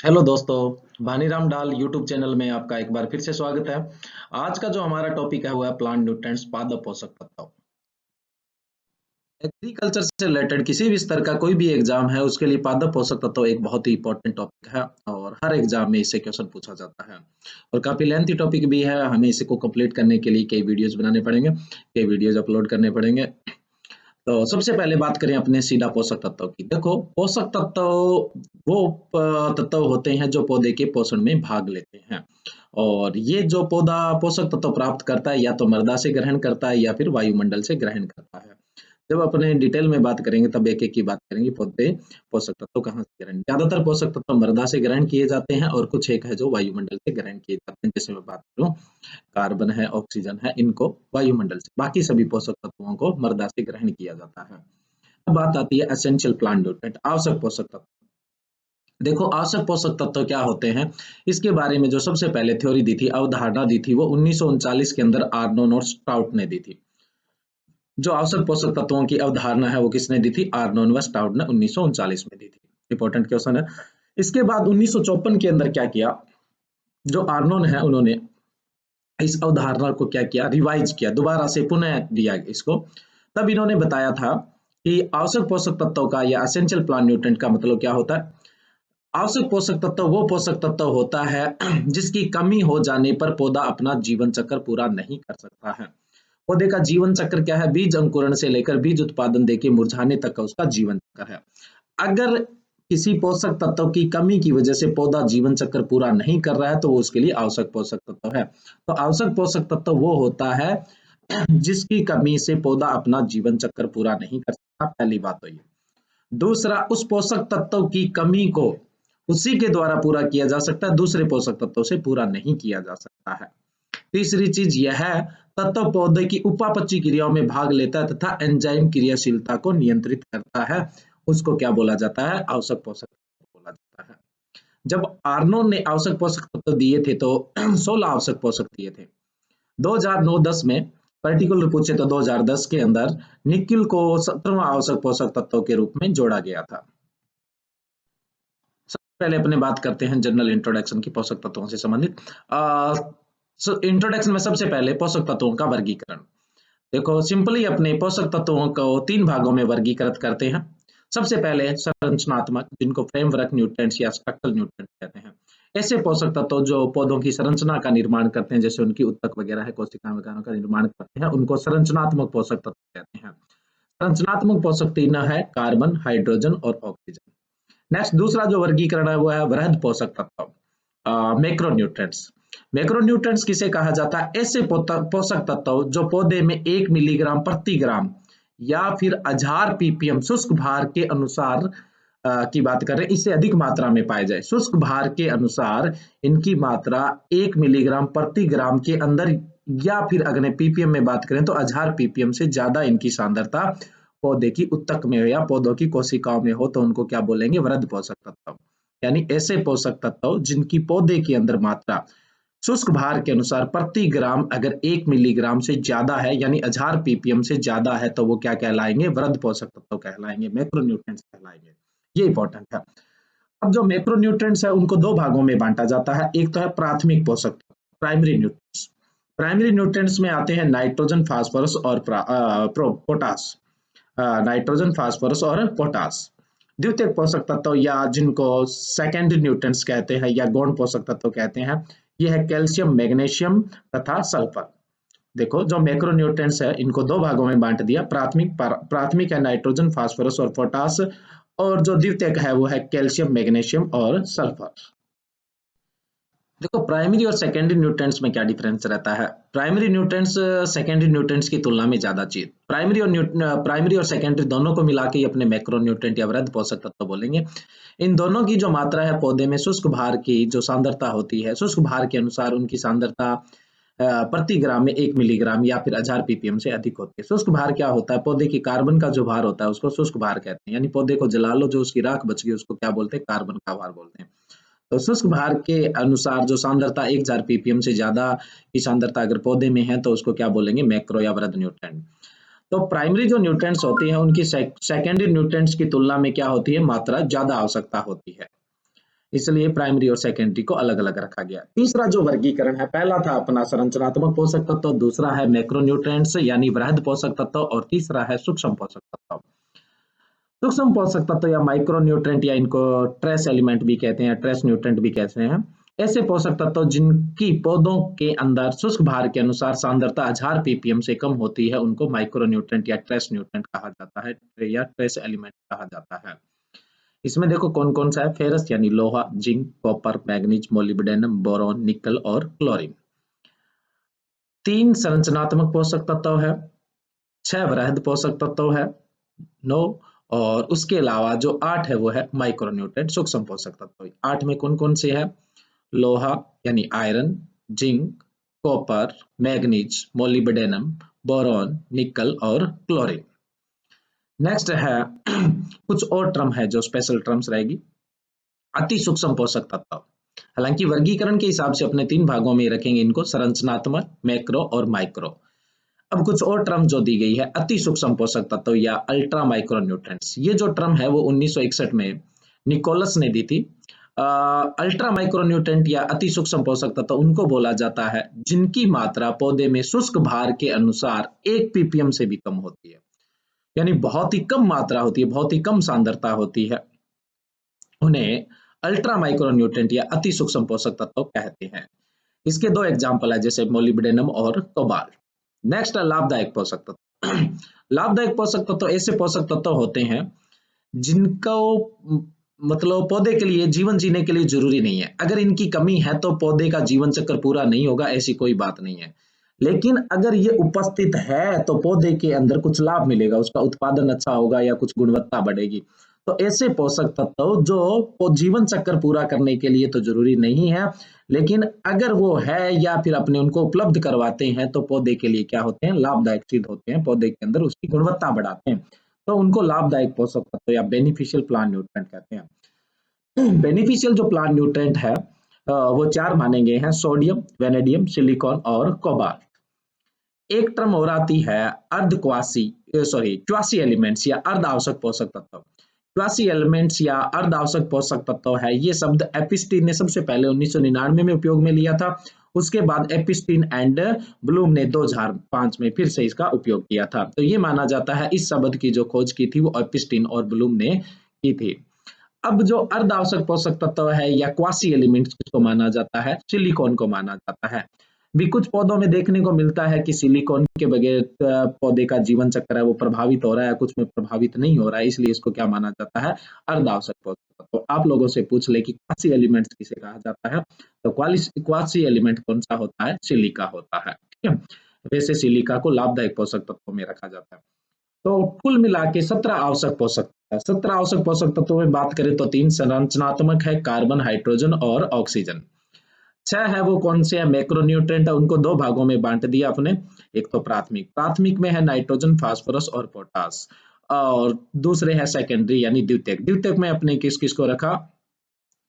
Hello दोस्तों, भानीराम डाल YouTube channel में आपका एक बार फिर से स्वागत है। आज का जो हमारा टॉपिक है वो है प्लांट न्यूट्रिएंट्स पादप पोषक तत्व। एग्रीकल्चर से रिलेटेड किसी भी स्तर का कोई भी एग्जाम है उसके लिए पादप पोषक तत्व एक बहुत ही इंपॉर्टेंट टॉपिक है और हर एग्जाम में इससे क्वेश्चन पूछा जाता है और काफी लेंथी टॉपिक भी है। हमें इसी को कंप्लीट करने के लिए कई वीडियोज बनाने पड़ेंगे, कई वीडियोज अपलोड करने पड़ेंगे। तो सबसे पहले बात करें अपने सीधा पोषक तत्व की। देखो, पोषक तत्व वो तत्व होते हैं जो पौधे के पोषण में भाग लेते हैं और ये जो पौधा पोषक तत्व प्राप्त करता है या तो मृदा से ग्रहण करता है या फिर वायुमंडल से ग्रहण करता है। जब अपने डिटेल में बात करेंगे तब एक एक की बात करेंगे पौधे पोषक तत्व कहाँ से ग्रहण। ज्यादातर पोषक तत्व मृदा से ग्रहण किए जाते हैं और कुछ एक है जो वायुमंडल से ग्रहण किए जाते हैं। जैसे मैं बात करूं, कार्बन है, ऑक्सीजन है, इनको वायुमंडल से, बाकी सभी पोषक तत्वों को मृदा से ग्रहण किया जाता है। अब बात आती है एसेंशियल प्लांट न्यूट्रिएंट, आवश्यक पोषक तत्व। देखो, आवश्यक पोषक तत्व क्या होते हैं, इसके बारे में जो सबसे पहले थ्योरी दी थी, अवधारणा दी थी, वो 1939 के अंदर आर्नोन और स्टाउट ने दी थी। जो आवश्यक पोषक तत्वों की अवधारणा है वो किसने दी थी? आर्नोन व स्टाउट ने 1939 में दी थी। इंपॉर्टेंट क्वेश्चन है। इसके बाद 1954 के अंदर क्या किया, जो आर्नोन है उन्होंने इस अवधारणा को क्या किया, रिवाइज किया, दोबारा से पुनः दिया इसको। तब इन्होंने बताया था कि आवश्यक पोषक तत्वों का या एसेंशियल प्लांट न्यूट्रिएंट का मतलब क्या होता है। आवश्यक पोषक तत्व वो पोषक तत्व होता है जिसकी कमी हो जाने पर पौधा अपना जीवन चक्र पूरा नहीं कर सकता है। पौधे का जीवन चक्र क्या है? बीज अंकुरण से लेकर बीज उत्पादन देके मुरझाने तक का उसका जीवन चक्र है। अगर किसी पोषक तत्व की कमी की वजह से पौधा जीवन चक्र पूरा नहीं कर रहा है तो वो उसके लिए आवश्यक पोषक तत्व है। तो आवश्यक पोषक तत्व वो होता है जिसकी कमी से पौधा अपना जीवन चक्र पूरा नहीं कर सकता। पहली बात तो ये। दूसरा, उस पोषक तत्व की कमी को उसी के द्वारा पूरा किया जा सकता है, दूसरे पोषक तत्वों से पूरा नहीं किया जा सकता है। तीसरी चीज यह है, तत्व पौधे की उपापचय क्रियाओं में भाग लेता है तथा एंजाइम क्रियाशीलता को नियंत्रित करता है। उसको क्या बोला जाता है? आवश्यक पोषक तत्व बोला जाता है। जब आर्नोन ने आवश्यक पोषक तत्व दिए थे तो 16 आवश्यक पोषक दिए थे। 2009-10 में पर्टिकुलर पूछे तो 2010 के अंदर निकिल को 17वां आवश्यक पोषक तत्व के रूप में जोड़ा गया था। सबसे पहले अपने बात करते हैं जनरल इंट्रोडक्शन की पोषक तत्वों से संबंधित। इंट्रोडक्शन में सबसे पहले पोषक तत्वों का वर्गीकरण। देखो, सिंपली अपने पोषक तत्वों को 3 भागों में वर्गीकृत करते हैं। सबसे पहले संरचनात्मक, जिनको फ्रेमवर्क न्यूट्रिएंट्स या स्ट्रक्चरल न्यूट्रिएंट्स कहते हैं। ऐसे पोषक तत्व जो पौधों की संरचना का निर्माण करते हैं, जैसे उनकी उत्तक वगैरह है, कोशिका वगैरह का निर्माण करते हैं, उनको संरचनात्मक पोषक तत्व कहते हैं। संरचनात्मक पोषक 3 है, कार्बन, हाइड्रोजन और ऑक्सीजन। नेक्स्ट, दूसरा जो वर्गीकरण है वो है वृहद पोषक तत्व, मैक्रोन्यूट्रिएंट्स। मैक्रोन्यूट्रिएंट्स किसे कहा जाता है? ऐसे पोषक तत्व जो पौधे में 1 मिलीग्राम प्रति ग्राम या फिर 1000 पीपीएम शुष्क भार के अनुसार की बात कर रहे हैं, इससे अधिक मात्रा में पाए जाए। शुष्क भार के अनुसार इनकी मात्रा 1 मिलीग्राम प्रति ग्राम के अंदर या फिर अगर पीपीएम में बात करें तो 1000 पीपीएम से ज्यादा इनकी सांद्रता पौधे की उत्तक में या पौधों की कोशिकाओं में हो तो उनको क्या बोलेंगे? वृहद पोषक तत्व। यानी ऐसे पोषक तत्व जिनकी पौधे के अंदर मात्रा शुष्क भार के अनुसार प्रति ग्राम अगर 1 मिलीग्राम से ज्यादा है, यानी 1000 पीपीएम से ज्यादा है, तो वो क्या कहलाएंगे? वृहद पोषक तत्व कहलाएंगे, मैक्रोन्यूट्रिएंट्स कहलाएंगे। ये इंपॉर्टेंट है। अब जो मैक्रोन्यूट्रिएंट्स है उनको 2 भागों में बांटा जाता है। एक तो है प्राथमिक पोषक तत्व, प्राइमरी न्यूट्रिएंट्स। प्राइमरी न्यूट्रिएंट्स में आते हैं नाइट्रोजन, फास्फोरस और पोटास। नाइट्रोजन, फास्फोरस और पोटास। द्वितीयक पोषक तत्व या जिनको सेकेंडरी न्यूट्रिएंट्स कहते हैं या गौण पोषक तत्व कहते हैं, ये है कैल्शियम, मैग्नीशियम तथा सल्फर। देखो, जो मैक्रोन्यूट्रिएंट्स है इनको 2 भागों में बांट दिया। प्राथमिक है नाइट्रोजन, फास्फोरस और पोटास, और जो द्वितीयक है वो है कैल्शियम, मैग्नीशियम और सल्फर। देखो, प्राइमरी और सेकेंडरी न्यूट्रिएंट्स में क्या डिफरेंस रहता है। प्राइमरी न्यूट्रिएंट्स सेकेंडरी न्यूट्रिएंट्स की तुलना में ज्यादा चाहिए। प्राइमरी और सेकेंडरी दोनों को मिला के ही अपने मैक्रो न्यूट्रिएंट या वृहद पोषक तत्व बोलेंगे। इन दोनों की जो मात्रा है पौधे में शुष्क भार की जो सांद्रता होती है, शुष्क भार के अनुसार उनकी सांद्रता प्रति ग्राम में 1 मिलीग्राम या फिर 1000 पीपीएम से अधिक होती है। शुष्क भार क्या होता है? पौधे की कार्बन का जो भार होता है उसको शुष्क भार कहते हैं। यानी पौधे को जला लो, जो उसकी राख बच गई उसको क्या बोलते हैं? कार्बन का भार बोलते हैं। तो शुष्क भार के अनुसार जो सांद्रता 1000 पीपीएम से ज्यादा की सांद्रता अगर पौधे में है तो उसको क्या बोलेंगे? मैक्रो या वृहद न्यूट्रिएंट। तो प्राइमरी जो न्यूट्रिएंट्स होती हैं उनकी सेकेंडरी न्यूट्रिएंट्स की तुलना में क्या होती है? मात्रा ज्यादा आवश्यकता होती है। इसलिए प्राइमरी और सेकेंडरी को अलग अलग रखा गया। तीसरा जो वर्गीकरण है, पहला था अपना संरचनात्मक पोषक तत्व, दूसरा है मैक्रोन्यूट्रिएंट्स यानी वृहद पोषक तत्व, और तीसरा है सूक्ष्म पोषक तत्व। सूक्ष्म पोषक तत्व या माइक्रो न्यूट्रेंट या इनको ट्रेस एलिमेंट भी कहते हैं, ट्रेस न्यूट्रेंट भी कहते हैं, ऐसे पोषक तत्व जिनकी पौधों के अंदर शुष्क भार के अनुसार सांद्रता 1000 ppm से कम होती है, उनको माइक्रो न्यूट्रेंट या ट्रेस न्यूट्रेंट कहा जाता है या ट्रेस एलिमेंट कहा जाता है। इसमें देखो कौन कौन सा है, फेरस यानी लोहा, zinc, copper, manganese, molybdenum, boron, निकल और क्लोरीन। 3 संरचनात्मक पोषक तत्व है, 6 वृहद पोषक तत्व है, 9, और उसके अलावा जो 8 है वो है माइक्रोन्यूट्रिएंट सूक्ष्म पोषक तत्व। 8 में कौन कौन से है, लोहा यानी iron, zinc, copper, manganese, molybdenum, boron, निकल और क्लोरीन। नेक्स्ट है कुछ और टर्म है जो स्पेशल टर्म्स रहेगी। अति सूक्ष्म पोषक तत्व, हालांकि वर्गीकरण के हिसाब से अपने 3 भागों में रखेंगे इनको, संरचनात्मक, मैक्रो और माइक्रो। अब कुछ और टर्म जो दी गई है, अति सूक्ष्म पोषक तत्व या अल्ट्रा माइक्रो न्यूट्रिएंट्स, ये जो टर्म है वो 1961 में निकोलस ने दी थी। अल्ट्रा माइक्रो न्यूट्रिएंट या अति सूक्ष्म पोषक तत्व उनको बोला जाता है जिनकी मात्रा पौधे में शुष्क भार के अनुसार 1 ppm से भी कम होती है, यानी बहुत ही कम मात्रा होती है, बहुत ही कम सांद्रता होती है, उन्हें अल्ट्रा माइक्रो न्यूट्रिएंट या अति सूक्ष्म पोषक तत्व कहते हैं। इसके 2 एग्जाम्पल है, जैसे मोलिब्डेनम और कोबाल्ट। नेक्स्ट है लाभदायक पोषक तत्व। लाभदायक पोषक तत्व ऐसे पोषक तत्व होते हैं जिनको मतलब पौधे के लिए, जीवन जीने के लिए जरूरी नहीं है। अगर इनकी कमी है तो पौधे का जीवन चक्र पूरा नहीं होगा, ऐसी कोई बात नहीं है। लेकिन अगर ये उपस्थित है तो पौधे के अंदर कुछ लाभ मिलेगा, उसका उत्पादन अच्छा होगा या कुछ गुणवत्ता बढ़ेगी। तो ऐसे पोषक तत्व जो जीवन चक्र पूरा करने के लिए तो जरूरी नहीं है, लेकिन अगर वो है या फिर अपने उनको उपलब्ध करवाते हैं तो पौधे के लिए क्या होते हैं, लाभदायक सिद्ध होते हैं, पौधे के अंदर उसकी गुणवत्ता बढ़ाते हैं, तो उनको लाभदायक पोषक तत्व या बेनिफिशियल प्लांट न्यूट्रिएंट कहते हैं। बेनिफिशियल जो प्लांट न्यूट्रिएंट है वो 4 माने गए हैं, सोडियम, वेनेडियम, सिलिकॉन और कोबाल्ट। एक टर्म और आती है क्वासी एलिमेंट्स या अर्ध आवश्यक पोषक तत्व। क्वासी एलिमेंट्स या अर्ध आवश्यक पोषक तत्व है, ये शब्द एपिस्टीन ने सबसे पहले 1999 में उपयोग में लिया था। उसके बाद एपिस्टीन एंड ब्लूम ने 2005 में फिर से इसका उपयोग किया था। तो ये माना जाता है इस शब्द की जो खोज की थी वो एपिस्टीन और ब्लूम ने की थी। अब जो अर्ध आवश्यक पोषक तत्व है या क्वासी एलिमेंट्स किसको माना जाता है, सिलिकॉन को माना जाता है। भी कुछ पौधों में देखने को मिलता है कि सिलिकॉन के बगैर पौधे का जीवन चक्र है वो प्रभावित हो रहा है, कुछ में प्रभावित नहीं हो रहा है, इसलिए इसको क्या माना जाता है, अर्ध आवश्यक पोषक तत्व। आप लोगों से पूछ ले कि क्वासी एलिमेंट्स किसे कहा जाता है, तो क्वासी एलिमेंट कौन सा होता है, सिलिका होता है। ठीक है, वैसे सिलिका को लाभदायक पोषक तत्वों में रखा जाता है। तो कुल मिला के 17 आवश्यक पोषक, 17 आवश्यक पोषक तत्वों में बात करें तो 3 संरचनात्मक है, कार्बन, हाइड्रोजन और ऑक्सीजन। 6 है वो कौन से है, मैक्रोन्यूट्रिएंट है, उनको 2 भागों में बांट दिया अपने। एक तो प्राथमिक में है नाइट्रोजन, फास्फोरस और पोटास, और दूसरे है सेकेंडरी यानी द्वितीयक में अपने किस किस को रखा,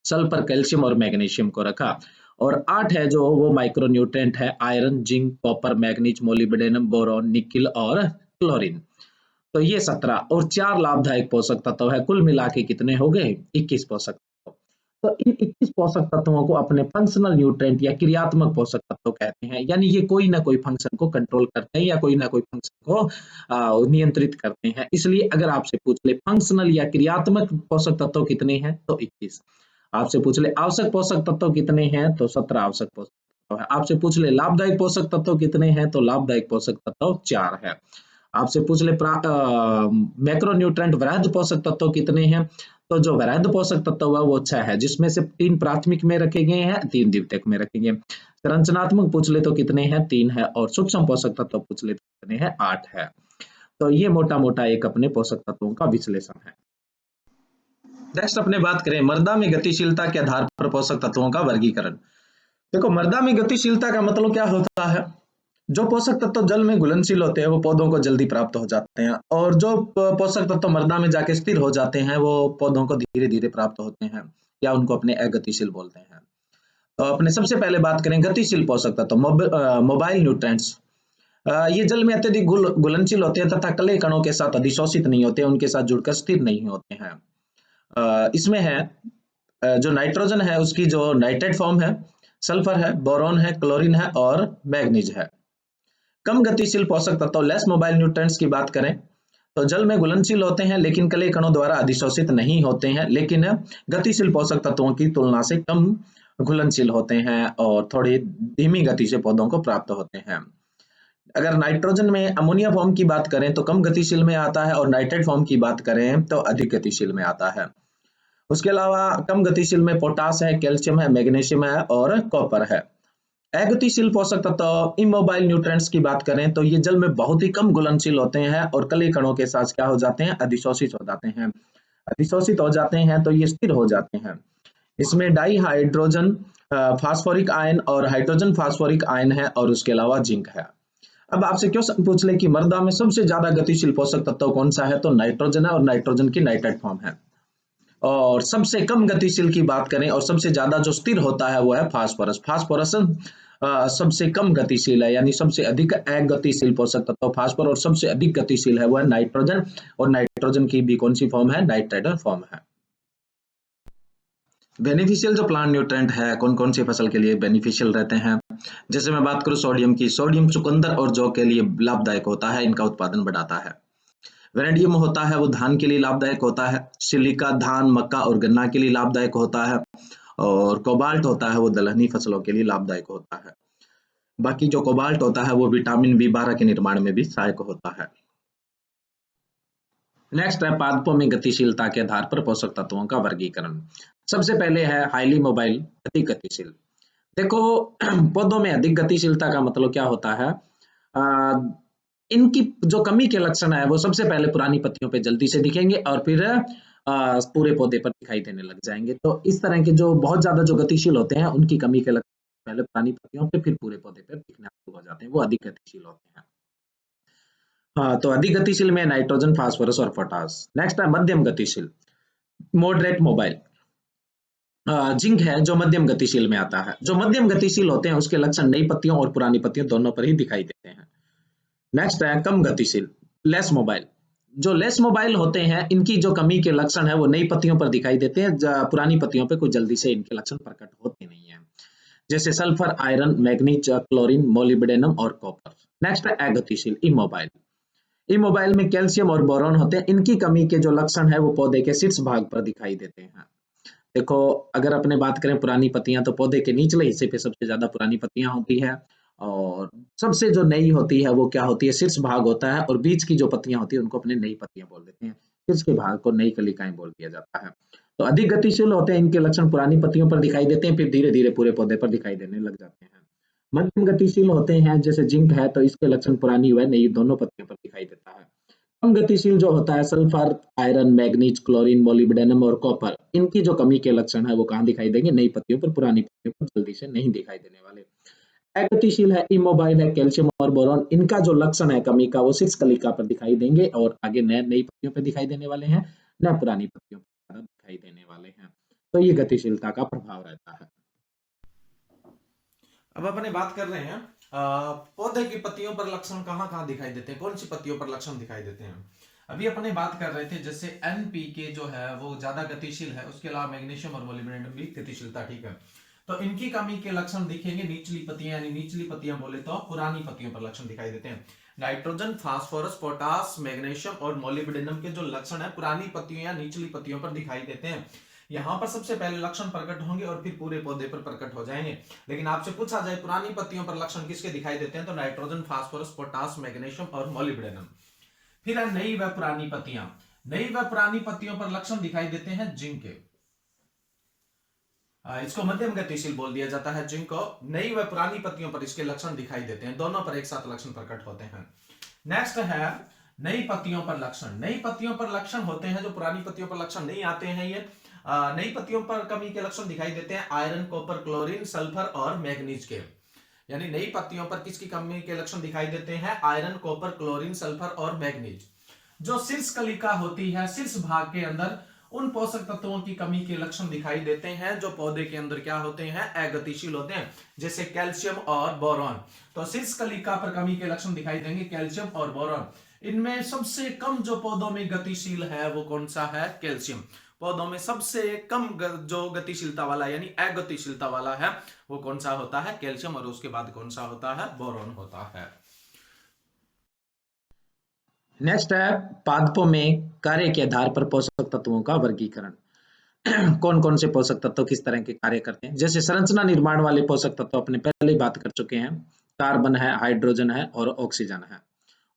सल्फर, कैल्शियम और मैग्नीशियम को रखा। और 8 है जो वो माइक्रोन्यूट्रिएंट है, iron, zinc, copper, manganese, molybdenum, boron, निकल और क्लोरीन। तो ये 17 और 4 लाभदायक पोषक तत्व है, कुल मिला के कितने हो गए, 21 पोषक तत्व। तो इन 21 पोषक तत्वों को अपने फंक्शनल न्यूट्रिएंट या क्रियात्मक पोषक तत्व कहते हैं, यानी ये कोई ना कोई फंक्शन को कंट्रोल करते हैं या कोई ना कोई फंक्शन को नियंत्रित करते हैं। इसलिए अगर आपसे पूछ ले फंक्शनल या क्रियात्मक पोषक तत्व कितने हैं तो 21। आपसे पूछ ले आवश्यक पोषक तत्व कितने हैं तो 17 आवश्यक पोषक तत्व है। आपसे पूछ ले लाभदायक पोषक तत्व कितने हैं तो लाभदायक पोषक तत्व 4 है। आपसे पूछ ले मैक्रोन्यूट्रिएंट वृहद पोषक तत्व कितने हैं, तो जो वृहद पोषक तत्व है वो 6 है, जिसमें से 3 प्राथमिक में रखे गए हैं, 3 द्वितीयक में रखे गए। संरचनात्मक पूछ ले तो कितने हैं, 3 है, और सूक्ष्म पोषक तत्व पूछ ले तो कितने हैं, 8 है। तो ये मोटा मोटा एक अपने पोषक तत्वों का विश्लेषण है। नेक्स्ट अपने बात करें मृदा में गतिशीलता के आधार पर पोषक तत्वों का वर्गीकरण। देखो मृदा में गतिशीलता का मतलब क्या होता है, जो पोषक तत्व जल में घुलनशील होते हैं वो पौधों को जल्दी प्राप्त हो जाते हैं, और जो पोषक तत्व मृदा में जाके स्थिर हो जाते हैं वो पौधों को धीरे धीरे प्राप्त होते हैं, या उनको अपने अगतिशील बोलते हैं। तो अपने सबसे पहले बात करें गतिशील पोषक तत्व, मोबाइल न्यूट्रिएंट्स। ये जल में अत्यधिक घुलनशील होते हैं तथा कले कणों के साथ अधिशोषित नहीं होते, उनके साथ जुड़कर स्थिर नहीं होते हैं। इसमें है जो नाइट्रोजन है उसकी जो नाइट्रेट फॉर्म है, सल्फर है, बोरॉन है, क्लोरीन है और मैग्नीज है। कम गतिशील पोषक तत्व लेस मोबाइल न्यूट्रिएंट्स की बात करें तो जल में घुलनशील होते हैं लेकिन कले कणों द्वारा अधिशोषित नहीं होते हैं, लेकिन गतिशील पोषक तत्वों की तुलना से कम घुलनशील होते हैं और थोड़ी धीमी गति से पौधों को प्राप्त होते हैं। अगर नाइट्रोजन में अमोनिया फॉर्म की बात करें तो कम गतिशील में आता है और नाइट्रेट फॉर्म की बात करें तो अधिक गतिशील में आता है। उसके अलावा कम गतिशील में पोटास है, कैल्शियम है, मैग्नीशियम है और कॉपर है। अगतिशील पोषक तत्व इमोबाइल न्यूट्रिएंट्स की बात करें तो ये जल में बहुत ही कम घुलनशील होते हैं और कली कणों के साथ क्या हो जाते हैं, अधिशोषित हो जाते हैं। अधिशोषित हो जाते हैं तो ये स्थिर हो जाते हैं। इसमें डाई हाइड्रोजन फास्फोरिक आयन और हाइड्रोजन फास्फोरिक आयन है और उसके अलावा जिंक है। अब आपसे क्वेश्चन पूछ ले कि मृदा में सबसे ज्यादा गतिशील पोषक तत्व कौन सा है, तो नाइट्रोजन है और नाइट्रोजन की नाइट्रेट फॉर्म है। और सबसे कम गतिशील की बात करें और सबसे ज्यादा जो स्थिर होता है वो है फास्फोरस। फास्फोरस सबसे कम गतिशील है, यानी सबसे अधिक अगतिशील पोषक तत्व फास्फोरस और सबसे अधिक गतिशील है वो है नाइट्रोजन, और नाइट्रोजन की भी कौन सी फॉर्म है, नाइट्रेट फॉर्म है। बेनिफिशियल जो प्लांट न्यूट्रेंट है कौन कौन सी फसल के लिए बेनिफिशियल रहते हैं, जैसे मैं बात करूं सोडियम की, सोडियम चुकंदर और जौ के लिए लाभदायक होता है, इनका उत्पादन बढ़ाता है। वेनेडियम होता है वो धान के लिए लाभदायक होता है। सिलिका धान, मक्का और गन्ना के लिए लाभदायक होता है। और कोबाल्ट होता है वो दलहनी फसलों के लिए लाभदायक होता है। बाकी जो कोबाल्ट होता है वो विटामिन B12 के निर्माण में भी सहायक होता है। नेक्स्ट है पादपों में गतिशीलता के आधार पर पोषक तत्वों का वर्गीकरण। सबसे पहले है हाईली मोबाइल, अधिक गतिशील। देखो पौधों में अधिक गतिशीलता का मतलब क्या होता है, इनकी जो कमी के लक्षण है वो सबसे पहले पुरानी पत्तियों पे जल्दी से दिखेंगे और फिर पूरे पौधे पर दिखाई देने लग जाएंगे। तो इस तरह के जो बहुत ज्यादा जो गतिशील होते हैं उनकी कमी के लक्षण पहले पुरानी पत्तियों पे फिर पूरे पौधे पर दिखना शुरू हो जाते हैं, वो अधिक गतिशील होते हैं। हाँ, तो अधिक गतिशील में नाइट्रोजन, फास्फोरस और पोटास। नेक्स्ट है मध्यम गतिशील, मॉडरेट मोबाइल। जिंक है जो मध्यम गतिशील में आता है। जो मध्यम गतिशील होते हैं उसके लक्षण नई पत्तियों और पुरानी पत्तियों दोनों पर ही दिखाई देते हैं। नेक्स्ट है कम गतिशील, लेस मोबाइल। जो लेस मोबाइल होते हैं इनकी जो कमी के लक्षण है वो नई पत्तियों पर दिखाई देते हैं, पुरानी पत्तियों पर कुछ जल्दी से इनके लक्षण प्रकट होते नहीं है, जैसे sulphur, iron, manganese, chlorine, molybdenum और कॉपर। नेक्स्ट है अगतिशील, इमोबाइल। इमोबाइल में कैल्शियम और बोरॉन होते हैं, इनकी कमी के जो लक्षण है वो पौधे के शीर्ष भाग पर दिखाई देते हैं। देखो अगर अपने बात करें पुरानी पत्तियां तो पौधे के निचले हिस्से पे सबसे ज्यादा पुरानी पत्तियां होती है, और सबसे जो नई होती है वो क्या होती है, शीर्ष भाग होता है, और बीच की जो पत्तियां होती है उनको अपने नई पत्तियां बोल देते हैं, शीर्ष के भाग को नई कलिकाएं बोल दिया जाता है। तो अधिक गतिशील होते हैं, इनके लक्षण पुरानी पत्तियों पर दिखाई देते हैं, फिर धीरे धीरे पूरे पौधे पर दिखाई देने लग जाते हैं। मध्यम गतिशील होते हैं जैसे जिंक है तो इसके लक्षण पुरानी व नई दोनों पत्तियों पर दिखाई देता है। कम गतिशील जो होता है sulphur, iron, manganese, chlorine, molybdenum और कॉपर, इनकी जो कमी के लक्षण है वो कहाँ दिखाई देंगे, नई पत्तियों पर, पुरानी पत्तियों पर जल्दी से नहीं दिखाई देने वाले। अगतिशील है इमोबाइल है, कैल्शियम और बोरॉन, इनका जो लक्षण है कमी का वो शीर्ष कलिका पर दिखाई देंगे और आगे नए नई पत्तियों पर दिखाई देने वाले हैं, न पुरानी पत्तियों पर दिखाई देने वाले हैं। तो ये गतिशीलता का प्रभाव रहता है। अब अपने बात कर रहे हैं पौधे की पत्तियों पर लक्षण कहाँ कहाँ दिखाई देते हैं, कौन सी पत्तियों पर लक्षण दिखाई देते हैं। अभी अपने बात कर रहे थे जैसे NPK जो है वो ज्यादा गतिशील है, उसके अलावा मैग्नीशियम और मोलिब्डेनम भी गतिशीलता ठीक है। तो इनकी कमी के लक्षण दिखेंगे निचली पत्तियां, यानी निचली पत्तियां बोले तो पुरानी पत्तियों पर लक्षण दिखाई देते हैं। नाइट्रोजन, फास्फोरस, पोटास, मैग्नीशियम और मोलिब्डेनम के जो लक्षण है पुरानी पत्तियों या निचली पत्तियों पर दिखाई देते हैं। यहां पर सबसे पहले लक्षण प्रकट होंगे और फिर पूरे पौधे पर प्रकट हो जाएंगे। लेकिन आपसे पूछा जाए पुरानी पत्तियों पर लक्षण किसके दिखाई देते हैं, तो नाइट्रोजन, फास्फोरस, पोटास, मैग्नीशियम और मोलिब्डेनम। फिर है नई व पुरानी पत्तियां। नई व पुरानी पत्तियों पर लक्षण दिखाई देते हैं जिंक के, इसको मध्यम गतिशील बोल दिया जाता है जिंक को। नई व पुरानी पत्तियों पर इसके लक्षण दिखाई देते हैं, दोनों पर एक साथ लक्षण प्रकट होते हैं। नेक्स्ट है नई पत्तियों पर लक्षण। नई पत्तियों पर लक्षण होते हैं जो पुरानी पत्तियों पर लक्षण नहीं आते हैं। ये नई पत्तियों पर कमी के लक्षण दिखाई देते हैं आयरन, कॉपर, क्लोरीन, सल्फर और मैग्नीज के। यानी नई पत्तियों पर किसकी कमी के लक्षण दिखाई देते हैं, आयरन, कॉपर, क्लोरीन, सल्फर और मैग्नीज। जो शीर्ष कलिका होती है, शीर्ष भाग के अंदर उन पोषक तत्वों की कमी के लक्षण दिखाई देते हैं जो पौधे के अंदर क्या होते हैं, अगतिशील होते हैं, जैसे कैल्शियम और बोरॉन। तो शीर्ष कलिका पर कमी के लक्षण दिखाई देंगे कैल्शियम और बोरॉन। इनमें सबसे कम जो पौधों में गतिशील है वो कौन सा है, कैल्शियम। पौधों में सबसे कम जो गतिशीलता वाला यानी अगतिशीलता वाला है वो कौन सा होता है? कैल्शियम। और उसके बाद कौन सा होता है? बोरॉन होता है। नेक्स्ट है पादपों में कार्य के आधार पर पोषक तत्वों का वर्गीकरण। कौन कौन से पोषक तत्व किस तरह के कार्य करते हैं? जैसे संरचना निर्माण वाले पोषक तत्व अपने पहले ही बात कर चुके हैं, कार्बन है, हाइड्रोजन है और ऑक्सीजन है।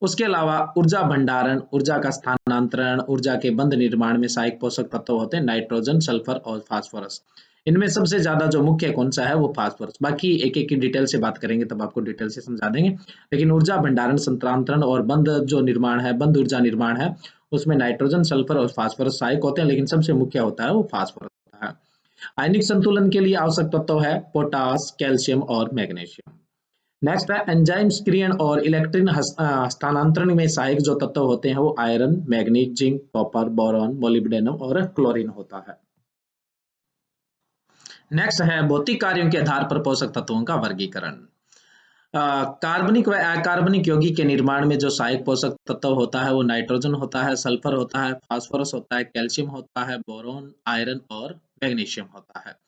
उसके अलावा ऊर्जा भंडारण, ऊर्जा का स्थानांतरण, ऊर्जा के बंध निर्माण में सहायक पोषक तत्व होते हैं नाइट्रोजन, सल्फर और फास्फोरस। इनमें सबसे ज्यादा जो मुख्य कौन सा है वो फास्फोरस। बाकी एक एक की डिटेल से बात करेंगे तब आपको डिटेल से समझा देंगे। लेकिन ऊर्जा भंडारण, स्थानांतरण और बंध जो निर्माण है, बंध ऊर्जा निर्माण है, उसमें नाइट्रोजन, सल्फर और फास्फोरस सहायक होते हैं, लेकिन सबसे मुख्य होता है वो फास्फोरस होता है। आयनिक संतुलन के लिए आवश्यक तत्व है पोटास, कैल्शियम और मैग्नीशियम। नेक्स्ट है एंजाइम सक्रियण और इलेक्ट्रॉन हस्तांतरण में सहायक जो तत्व होते हैं वो iron, manganese, zinc, copper, boron, molybdenum और क्लोरीन होता है। नेक्स्ट है भौतिक कार्यों के आधार पर पोषक तत्वों का वर्गीकरण। कार्बनिक व अकार्बनिक यौगिक के निर्माण में जो सहायक पोषक तत्व होता है वो नाइट्रोजन होता है, सल्फर होता है, फास्फोरस होता है, कैल्शियम होता है, बोरॉन, आयरन और मैग्नीशियम होता है।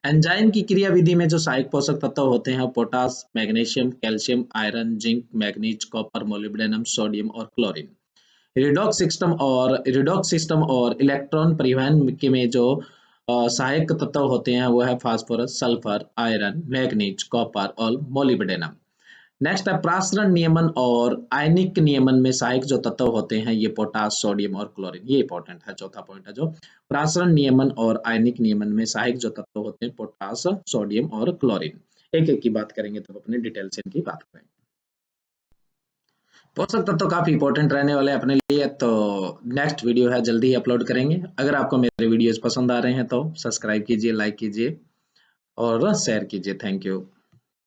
एंजाइम की क्रिया विधि में जो सहायक पोषक तत्व होते हैं potash, magnesium, calcium, iron, zinc, manganese, copper, molybdenum, sodium और क्लोरीन। रिडॉक्स सिस्टम और इलेक्ट्रॉन परिवहन के में जो सहायक तत्व होते हैं वो है phosphorus, sulphur, iron, manganese, copper और मोलिब्डेनम। नेक्स्ट है प्रासरण नियमन और आयनिक नियमन में सहायक जो तत्व होते हैं ये पोटास, सोडियम और क्लोरीन। ये इंपॉर्टेंट है, चौथा पॉइंट है जो प्रासरण नियमन और आयनिक नियमन में सहायक जो तत्व होते हैं पोटास, सोडियम और क्लोरीन। एक एक की बात करेंगे तब अपने डिटेल से इनकी बात करेंगे। पोषक तत्व काफी इंपॉर्टेंट रहने वाले हैं अपने लिए, तो नेक्स्ट वीडियो है जल्दी ही अपलोड करेंगे। अगर आपको मेरे वीडियोस पसंद आ रहे हैं तो सब्सक्राइब कीजिए, लाइक कीजिए और शेयर कीजिए। Thank you.